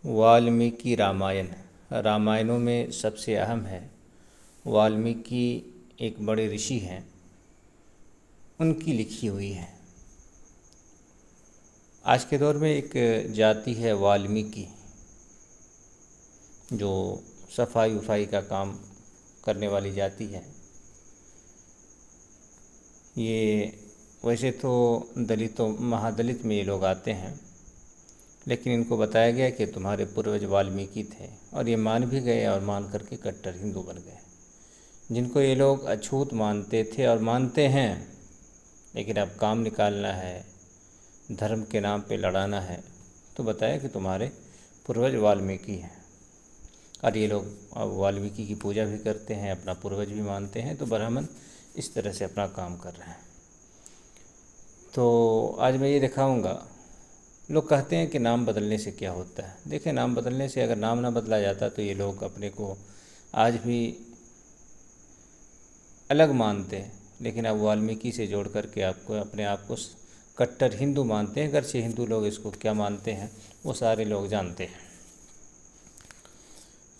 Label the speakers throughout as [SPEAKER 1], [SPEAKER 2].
[SPEAKER 1] वाल्मीकि रामायण रामायणों में सबसे अहम है। वाल्मीकि एक बड़े ऋषि हैं, उनकी लिखी हुई है। आज के दौर में एक जाति है वाल्मीकि, जो सफाई वफाई का काम करने वाली जाति है। ये वैसे तो दलितों महादलित में ये लोग आते हैं, लेकिन इनको बताया गया कि तुम्हारे पूर्वज वाल्मीकि थे, और ये मान भी गए और मान करके कट्टर हिंदू बन गए। जिनको ये लोग अछूत मानते थे और मानते हैं, लेकिन अब काम निकालना है, धर्म के नाम पे लड़ाना है, तो बताया कि तुम्हारे पूर्वज वाल्मीकि हैं। और ये लोग अब वाल्मीकि की पूजा भी करते हैं, अपना पूर्वज भी मानते हैं। तो ब्राह्मण इस तरह से अपना काम कर रहे हैं। तो आज मैं ये दिखाऊंगा। लोग कहते हैं कि नाम बदलने से क्या होता है। देखें, नाम बदलने से अगर नाम ना बदला जाता तो ये लोग अपने को आज भी अलग मानते हैं, लेकिन अब वाल्मीकि से जोड़ करके आपको अपने आप को कट्टर हिंदू मानते हैं। अगर से हिंदू लोग इसको क्या मानते हैं वो सारे लोग जानते हैं।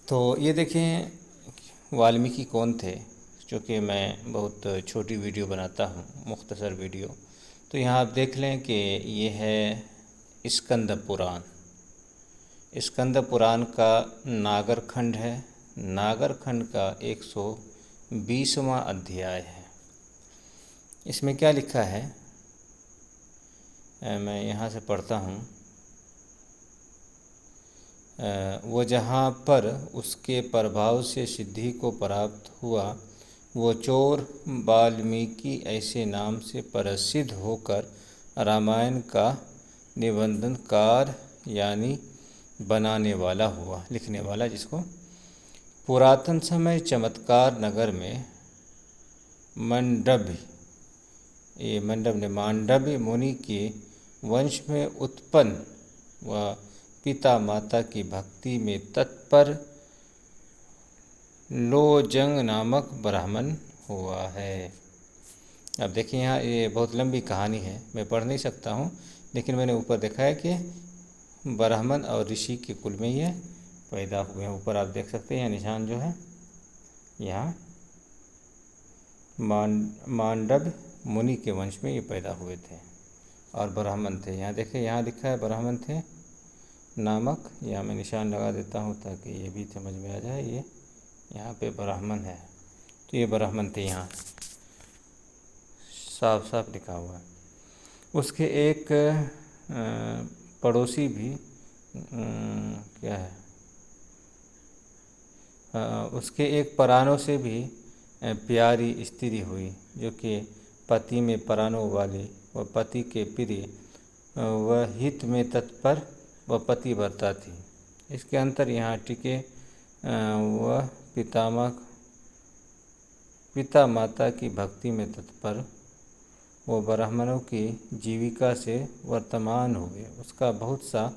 [SPEAKER 1] तो ये देखें, वाल्मीकि कौन थे। चूँकि मैं बहुत छोटी वीडियो बनाता हूँ, मुख्तसर वीडियो, तो यहाँ आप देख लें कि ये है स्कंद पुराण। स्कंद पुराण का नागर खंड है। नागर खंड का 120वां अध्याय है। इसमें क्या लिखा है, मैं यहाँ से पढ़ता हूँ। वो जहाँ पर उसके प्रभाव से सिद्धि को प्राप्त हुआ, वो चोर वाल्मीकि ऐसे नाम से प्रसिद्ध होकर रामायण का निबंधनकार यानी बनाने वाला हुआ, लिखने वाला जिसको। पुरातन समय चमत्कार नगर में मांडव्य मुनि के वंश में उत्पन्न व पिता माता की भक्ति में तत्पर लोजंग नामक ब्राह्मण हुआ है। अब देखिए, यहाँ ये बहुत लंबी कहानी है, मैं पढ़ नहीं सकता हूँ, लेकिन मैंने ऊपर देखा है कि ब्राह्मण और ऋषि के कुल में ये पैदा हुए हैं। ऊपर आप देख सकते हैं, यहाँ निशान जो है, यहाँ मांडव्य मुनि के वंश में ये पैदा हुए थे और ब्राह्मण थे। यहाँ देखें, यहाँ लिखा है ब्राह्मण थे नामक। यहाँ मैं निशान लगा देता हूँ ताकि ये भी समझ में आ जाए। ये यहाँ पे ब्राह्मण है, तो ये ब्राह्मण थे, यहाँ साफ साफ लिखा हुआ है। उसके एक पड़ोसी भी क्या है, उसके एक परानों से भी प्यारी स्त्री हुई, जो कि पति में परानों वाली व पति के प्रिय व हित में तत्पर व पतिव्रता थी। इसके अंतर यहाँ टिके वह पिता माता की भक्ति में तत्पर वो ब्राह्मणों की जीविका से वर्तमान हुए। उसका बहुत सा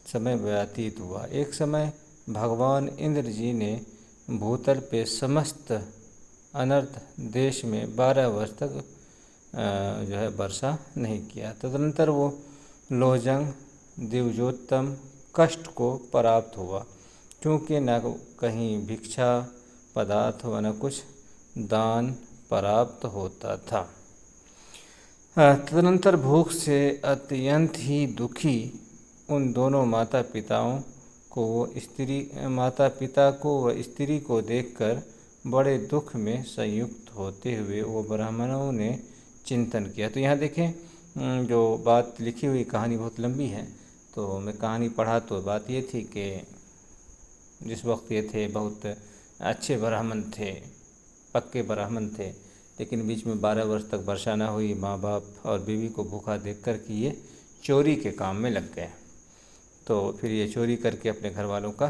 [SPEAKER 1] समय व्यतीत हुआ। एक समय भगवान इंद्र जी ने भूतल पे समस्त अनर्थ देश में 12 वर्ष तक जो है वर्षा नहीं किया। तदनंतर वो लोजंग दिव्योत्तम कष्ट को प्राप्त हुआ, क्योंकि न कहीं भिक्षा पदार्थ व न कुछ दान प्राप्त होता था। तदनंतर भूख से अत्यंत ही दुखी उन दोनों माता पिता को व स्त्री को देखकर बड़े दुख में संयुक्त होते हुए वो ब्राह्मणों ने चिंतन किया। तो यहाँ देखें, जो बात लिखी हुई, कहानी बहुत लंबी है, तो मैं कहानी पढ़ा तो बात ये थी कि जिस वक्त ये थे बहुत अच्छे ब्राह्मण थे, पक्के ब्राह्मण थे, लेकिन बीच में 12 वर्ष तक वर्षा न हुई। माँ बाप और बीवी को भूखा देख कर कि ये चोरी के काम में लग गए। तो फिर ये चोरी करके अपने घर वालों का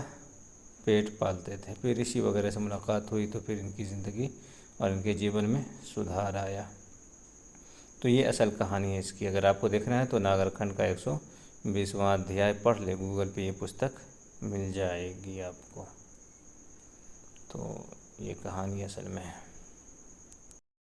[SPEAKER 1] पेट पालते थे। फिर ऋषि वगैरह से मुलाकात हुई, तो फिर इनकी ज़िंदगी और इनके जीवन में सुधार आया। तो ये असल कहानी है इसकी। अगर आपको देखना है तो नागरखंड का 120वां अध्याय पढ़ ले, गूगल पे ये पुस्तक मिल जाएगी आपको। तो ये कहानी असल में है।